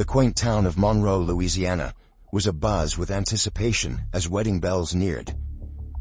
The quaint town of Monroe, Louisiana, was abuzz with anticipation as wedding bells neared.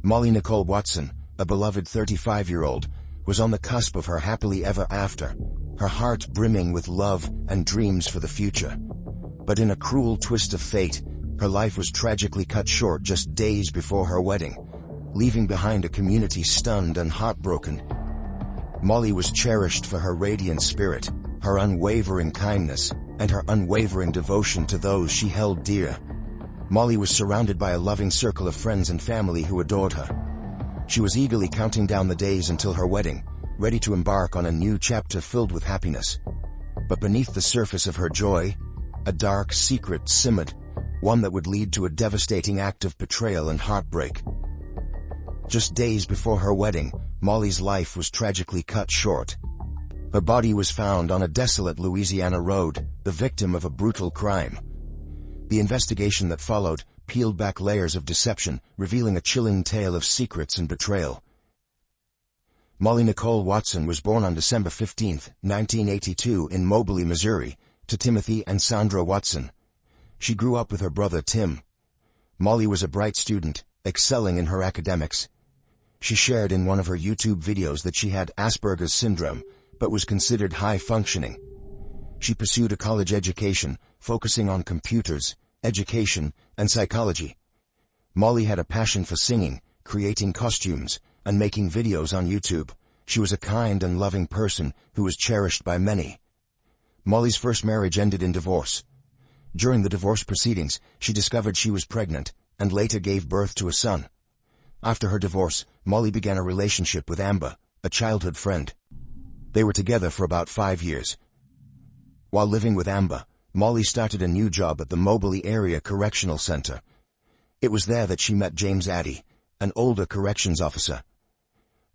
Molly Nicole Watson, a beloved 35-year-old, was on the cusp of her happily ever after, her heart brimming with love and dreams for the future. But in a cruel twist of fate, her life was tragically cut short just days before her wedding, leaving behind a community stunned and heartbroken. Molly was cherished for her radiant spirit, her unwavering kindness, and her unwavering devotion to those she held dear. Molly was surrounded by a loving circle of friends and family who adored her. She was eagerly counting down the days until her wedding, ready to embark on a new chapter filled with happiness. But beneath the surface of her joy, a dark secret simmered, one that would lead to a devastating act of betrayal and heartbreak. Just days before her wedding, Molly's life was tragically cut short. Her body was found on a desolate Louisiana road, the victim of a brutal crime. The investigation that followed peeled back layers of deception, revealing a chilling tale of secrets and betrayal. Molly Nicole Watson was born on December 15, 1982 in Moberly, Missouri, to Timothy and Sandra Watson. She grew up with her brother Tim. Molly was a bright student, excelling in her academics. She shared in one of her YouTube videos that she had Asperger's syndrome, but was considered high-functioning. She pursued a college education, focusing on computers, education, and psychology. Molly had a passion for singing, creating costumes, and making videos on YouTube. She was a kind and loving person who was cherished by many. Molly's first marriage ended in divorce. During the divorce proceedings, she discovered she was pregnant, and later gave birth to a son. After her divorce, Molly began a relationship with Amber, a childhood friend. They were together for about 5 years. While living with Amber, Molly started a new job at the Moberly Area Correctional Center. It was there that she met James Addy, an older corrections officer.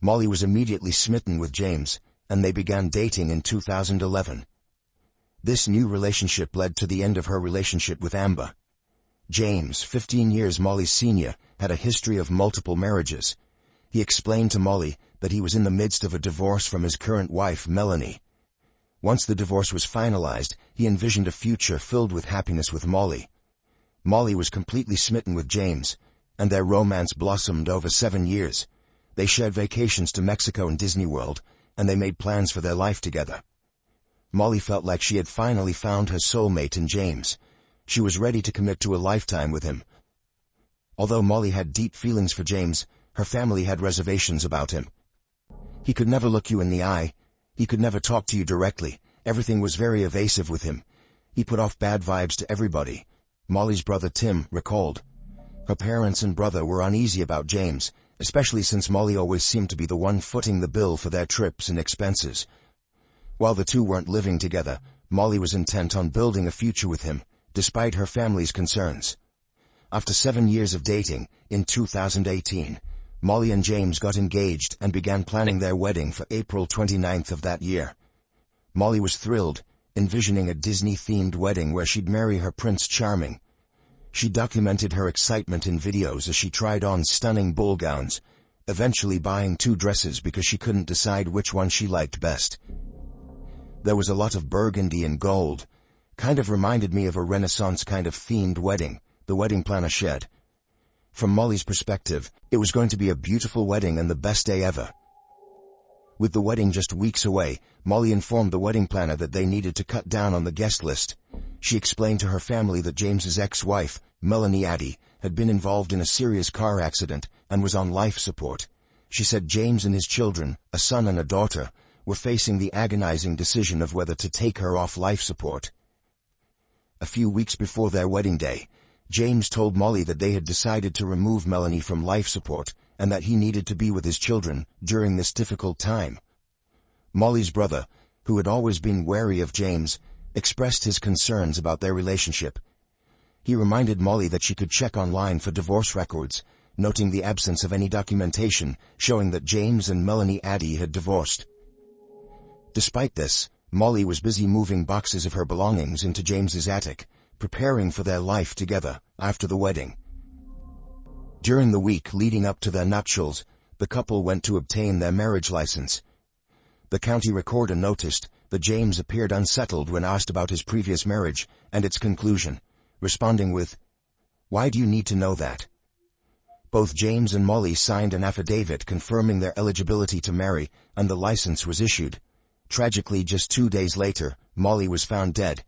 Molly was immediately smitten with James, and they began dating in 2011. This new relationship led to the end of her relationship with Amber. James, 15 years Molly's senior, had a history of multiple marriages. He explained to Molly that he was in the midst of a divorce from his current wife, Melanie. Once the divorce was finalized, he envisioned a future filled with happiness with Molly. Molly was completely smitten with James, and their romance blossomed over 7 years. They shared vacations to Mexico and Disney World, and they made plans for their life together. Molly felt like she had finally found her soulmate in James. She was ready to commit to a lifetime with him. Although Molly had deep feelings for James, her family had reservations about him. He could never look you in the eye. He could never talk to you directly. Everything was very evasive with him. He put off bad vibes to everybody, Molly's brother Tim recalled. Her parents and brother were uneasy about James, especially since Molly always seemed to be the one footing the bill for their trips and expenses. While the two weren't living together, Molly was intent on building a future with him, despite her family's concerns. After 7 years of dating, in 2018, Molly and James got engaged and began planning their wedding for April 29th of that year. Molly was thrilled, envisioning a Disney-themed wedding where she'd marry her Prince Charming. She documented her excitement in videos as she tried on stunning ball gowns, eventually buying 2 dresses because she couldn't decide which one she liked best. There was a lot of burgundy and gold. Kind of reminded me of a Renaissance kind of themed wedding, the wedding planner shared. From Molly's perspective, it was going to be a beautiful wedding and the best day ever. With the wedding just weeks away, Molly informed the wedding planner that they needed to cut down on the guest list. She explained to her family that James's ex-wife, Melanie Addy, had been involved in a serious car accident and was on life support. She said James and his children, a son and a daughter, were facing the agonizing decision of whether to take her off life support. A few weeks before their wedding day, James told Molly that they had decided to remove Melanie from life support and that he needed to be with his children during this difficult time. Molly's brother, who had always been wary of James, expressed his concerns about their relationship. He reminded Molly that she could check online for divorce records, noting the absence of any documentation showing that James and Melanie Addy had divorced. Despite this, Molly was busy moving boxes of her belongings into James's attic, preparing for their life together after the wedding. During the week leading up to their nuptials, the couple went to obtain their marriage license. The county recorder noticed that James appeared unsettled when asked about his previous marriage and its conclusion, responding with, "Why do you need to know that?" Both James and Molly signed an affidavit confirming their eligibility to marry, and the license was issued. Tragically, just 2 days later, Molly was found dead.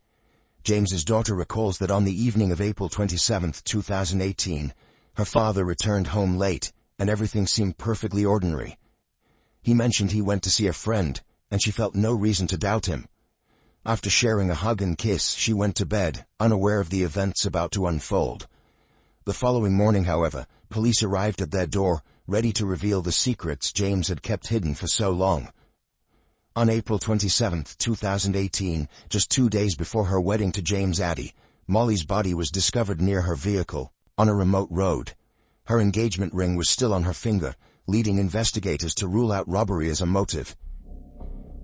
James's daughter recalls that on the evening of April 27, 2018, her father returned home late, and everything seemed perfectly ordinary. He mentioned he went to see a friend, and she felt no reason to doubt him. After sharing a hug and kiss, she went to bed, unaware of the events about to unfold. The following morning, however, police arrived at their door, ready to reveal the secrets James had kept hidden for so long. On April 27, 2018, just 2 days before her wedding to James Addy, Molly's body was discovered near her vehicle, on a remote road. Her engagement ring was still on her finger, leading investigators to rule out robbery as a motive.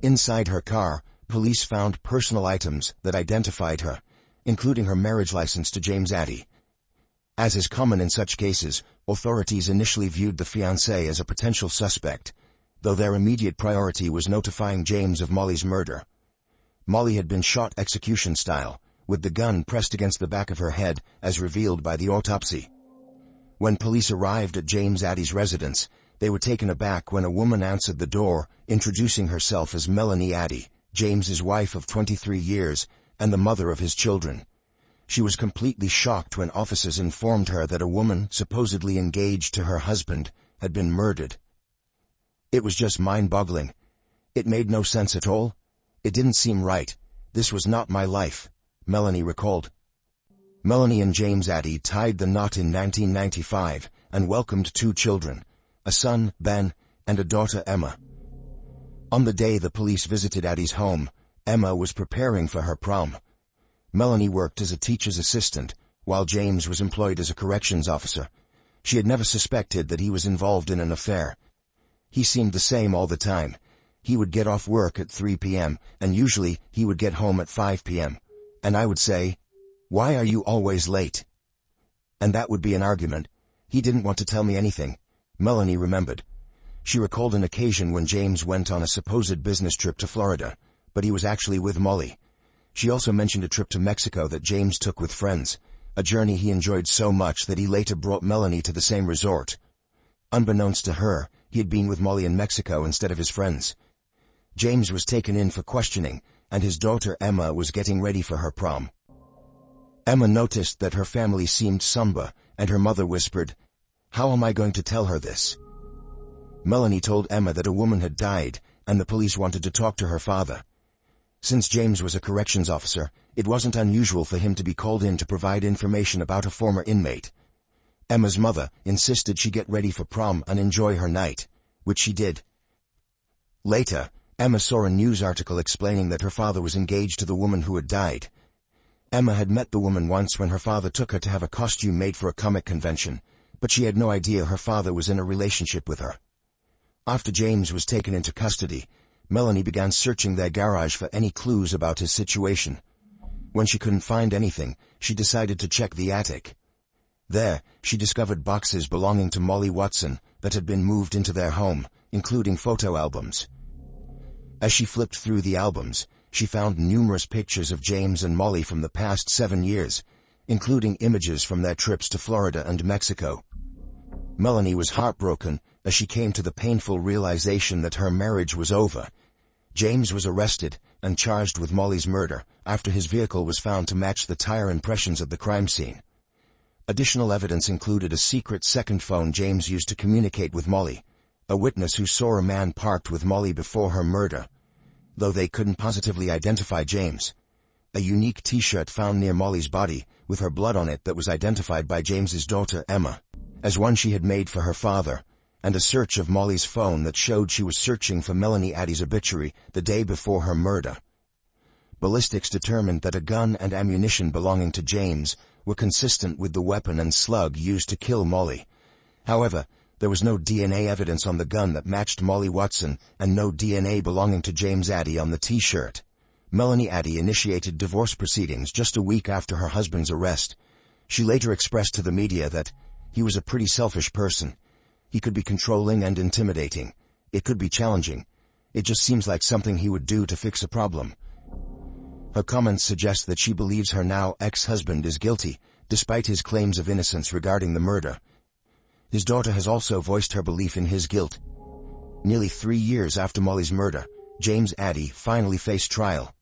Inside her car, police found personal items that identified her, including her marriage license to James Addy. As is common in such cases, authorities initially viewed the fiancé as a potential suspect, though their immediate priority was notifying James of Molly's murder. Molly had been shot execution style, with the gun pressed against the back of her head, as revealed by the autopsy. When police arrived at James Addy's residence, they were taken aback when a woman answered the door, introducing herself as Melanie Addy, James's wife of 23 years, and the mother of his children. She was completely shocked when officers informed her that a woman, supposedly engaged to her husband, had been murdered. "It was just mind-boggling. It made no sense at all. It didn't seem right. This was not my life," Melanie recalled. Melanie and James Addy tied the knot in 1995 and welcomed 2 children, a son, Ben, and a daughter, Emma. On the day the police visited Addy's home, Emma was preparing for her prom. Melanie worked as a teacher's assistant, while James was employed as a corrections officer. She had never suspected that he was involved in an affair. He seemed the same all the time. He would get off work at 3 p.m., and usually he would get home at 5 p.m. And I would say, "Why are you always late?" And that would be an argument. He didn't want to tell me anything, Melanie remembered. She recalled an occasion when James went on a supposed business trip to Florida, but he was actually with Molly. She also mentioned a trip to Mexico that James took with friends, a journey he enjoyed so much that he later brought Melanie to the same resort. Unbeknownst to her, he had been with Molly in Mexico instead of his friends. James was taken in for questioning, and his daughter Emma was getting ready for her prom. Emma noticed that her family seemed somber, and her mother whispered, "How am I going to tell her this?" Melanie told Emma that a woman had died, and the police wanted to talk to her father. Since James was a corrections officer, it wasn't unusual for him to be called in to provide information about a former inmate. Emma's mother insisted she get ready for prom and enjoy her night, which she did. Later, Emma saw a news article explaining that her father was engaged to the woman who had died. Emma had met the woman once when her father took her to have a costume made for a comic convention, but she had no idea her father was in a relationship with her. After James was taken into custody, Melanie began searching their garage for any clues about his situation. When she couldn't find anything, she decided to check the attic. There, she discovered boxes belonging to Molly Watson that had been moved into their home, including photo albums. As she flipped through the albums, she found numerous pictures of James and Molly from the past 7 years, including images from their trips to Florida and Mexico. Melanie was heartbroken as she came to the painful realization that her marriage was over. James was arrested and charged with Molly's murder after his vehicle was found to match the tire impressions of the crime scene. Additional evidence included a secret second phone James used to communicate with Molly, a witness who saw a man parked with Molly before her murder, though they couldn't positively identify James. A unique T-shirt found near Molly's body, with her blood on it, that was identified by James's daughter Emma as one she had made for her father, and a search of Molly's phone that showed she was searching for Melanie Addy's obituary the day before her murder. Ballistics determined that a gun and ammunition belonging to James were consistent with the weapon and slug used to kill Molly. However, there was no DNA evidence on the gun that matched Molly Watson, and no DNA belonging to James Addy on the T-shirt. Melanie Addy initiated divorce proceedings just a week after her husband's arrest. She later expressed to the media that he was a pretty selfish person. He could be controlling and intimidating. It could be challenging. It just seems like something he would do to fix a problem. Her comments suggest that she believes her now ex-husband is guilty, despite his claims of innocence regarding the murder. His daughter has also voiced her belief in his guilt. Nearly 3 years after Molly's murder, James Addy finally faced trial.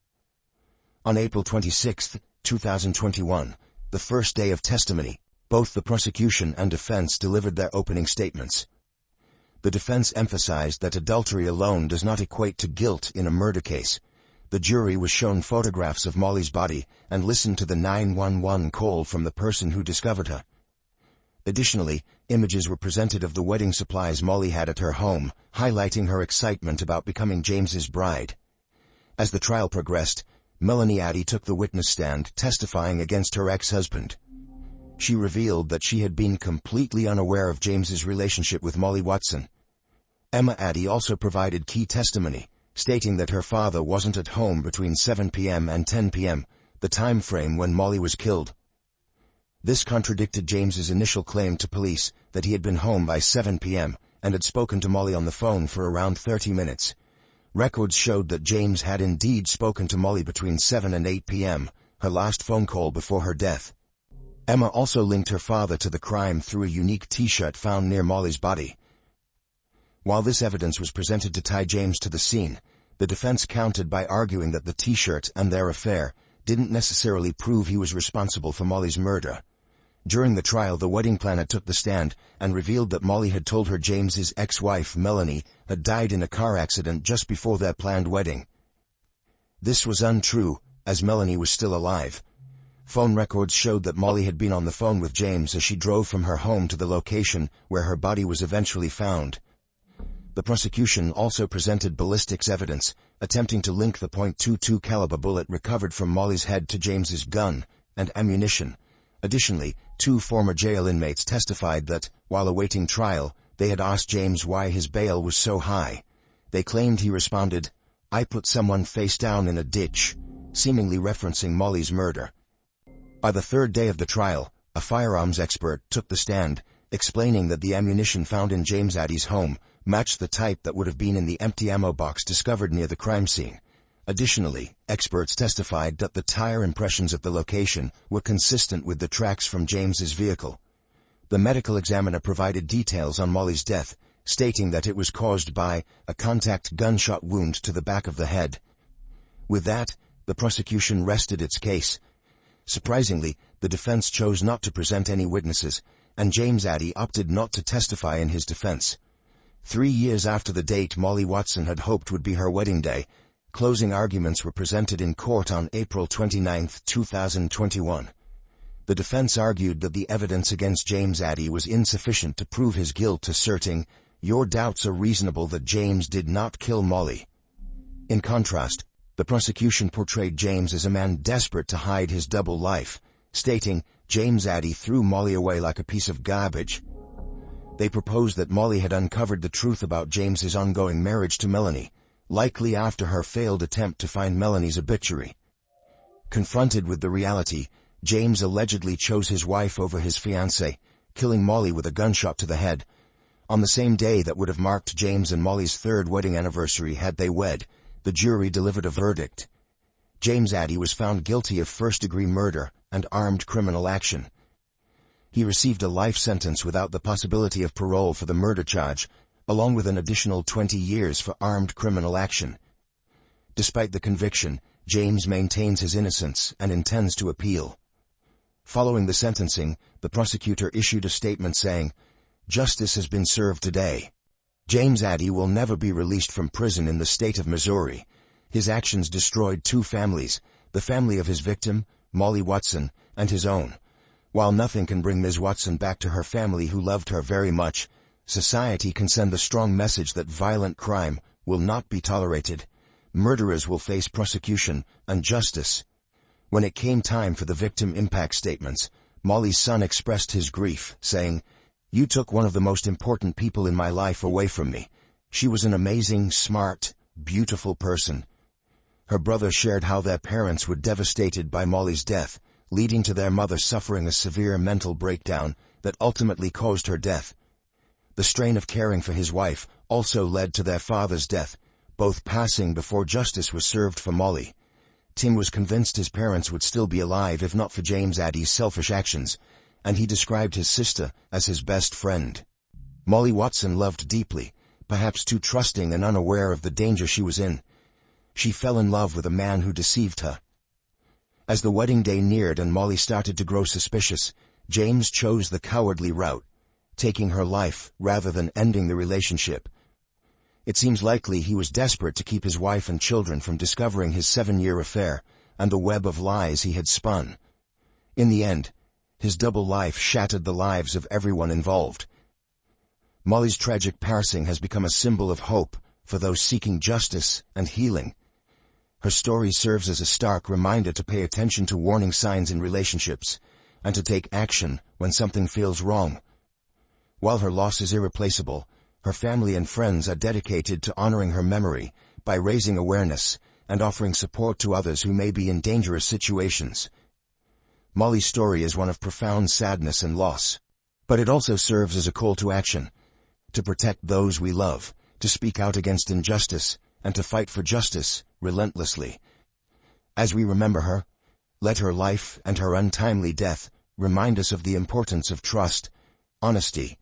On April 26, 2021, the first day of testimony, both the prosecution and defense delivered their opening statements. The defense emphasized that adultery alone does not equate to guilt in a murder case. The jury was shown photographs of Molly's body and listened to the 911 call from the person who discovered her. Additionally, images were presented of the wedding supplies Molly had at her home, highlighting her excitement about becoming James's bride. As the trial progressed, Melanie Addy took the witness stand, testifying against her ex-husband. She revealed that she had been completely unaware of James's relationship with Molly Watson. Emma Addy also provided key testimony, stating that her father wasn't at home between 7 p.m. and 10 p.m., the time frame when Molly was killed. This contradicted James's initial claim to police that he had been home by 7 p.m. and had spoken to Molly on the phone for around 30 minutes. Records showed that James had indeed spoken to Molly between 7 and 8 p.m., her last phone call before her death. Emma also linked her father to the crime through a unique T-shirt found near Molly's body. While this evidence was presented to tie James to the scene, the defense countered by arguing that the T-shirt and their affair didn't necessarily prove he was responsible for Molly's murder. During the trial, the wedding planner took the stand and revealed that Molly had told her James's ex-wife, Melanie, had died in a car accident just before their planned wedding. This was untrue, as Melanie was still alive. Phone records showed that Molly had been on the phone with James as she drove from her home to the location where her body was eventually found. The prosecution also presented ballistics evidence, attempting to link the .22 caliber bullet recovered from Molly's head to James's gun and ammunition. Additionally, 2 former jail inmates testified that, while awaiting trial, they had asked James why his bail was so high. They claimed he responded, "I put someone face down in a ditch," seemingly referencing Molly's murder. By the 3rd day of the trial, a firearms expert took the stand, explaining that the ammunition found in James Addy's home matched the type that would have been in the empty ammo box discovered near the crime scene. Additionally, experts testified that the tire impressions at the location were consistent with the tracks from James's vehicle. The medical examiner provided details on Molly's death, stating that it was caused by a contact gunshot wound to the back of the head. With that, the prosecution rested its case. Surprisingly, the defense chose not to present any witnesses, and James Addy opted not to testify in his defense. 3 years after the date Molly Watson had hoped would be her wedding day, closing arguments were presented in court on April 29, 2021. The defense argued that the evidence against James Addy was insufficient to prove his guilt, asserting, "Your doubts are reasonable that James did not kill Molly." In contrast, the prosecution portrayed James as a man desperate to hide his double life, stating, "James Addy threw Molly away like a piece of garbage." They proposed that Molly had uncovered the truth about James's ongoing marriage to Melanie, likely after her failed attempt to find Melanie's obituary. Confronted with the reality, James allegedly chose his wife over his fiancée, killing Molly with a gunshot to the head. On the same day that would have marked James and Molly's 3rd wedding anniversary had they wed, the jury delivered a verdict. James Addy was found guilty of first-degree murder and armed criminal action. He received a life sentence without the possibility of parole for the murder charge, along with an additional 20 years for armed criminal action. Despite the conviction, James maintains his innocence and intends to appeal. Following the sentencing, the prosecutor issued a statement saying, "Justice has been served today. James Addy will never be released from prison in the state of Missouri. His actions destroyed 2 families, the family of his victim, Molly Watson, and his own. While nothing can bring Ms. Watson back to her family who loved her very much, society can send the strong message that violent crime will not be tolerated. Murderers will face prosecution and justice." When it came time for the victim impact statements, Molly's son expressed his grief, saying, "You took one of the most important people in my life away from me. She was an amazing, smart, beautiful person." Her brother shared how their parents were devastated by Molly's death, leading to their mother suffering a severe mental breakdown that ultimately caused her death. The strain of caring for his wife also led to their father's death, both passing before justice was served for Molly. Tim was convinced his parents would still be alive if not for James Addy's selfish actions, and he described his sister as his best friend. Molly Watson loved deeply, perhaps too trusting and unaware of the danger she was in. She fell in love with a man who deceived her. As the wedding day neared and Molly started to grow suspicious, James chose the cowardly route, taking her life rather than ending the relationship. It seems likely he was desperate to keep his wife and children from discovering his 7-year affair and the web of lies he had spun. In the end, his double life shattered the lives of everyone involved. Molly's tragic passing has become a symbol of hope for those seeking justice and healing. Her story serves as a stark reminder to pay attention to warning signs in relationships and to take action when something feels wrong. While her loss is irreplaceable, her family and friends are dedicated to honoring her memory by raising awareness and offering support to others who may be in dangerous situations. Molly's story is one of profound sadness and loss, but it also serves as a call to action, to protect those we love, to speak out against injustice, and to fight for justice relentlessly. As we remember her, let her life and her untimely death remind us of the importance of trust, honesty,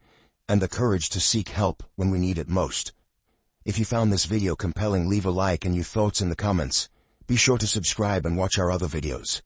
and the courage to seek help when we need it most. If you found this video compelling, leave a like and your thoughts in the comments. Be sure to subscribe and watch our other videos.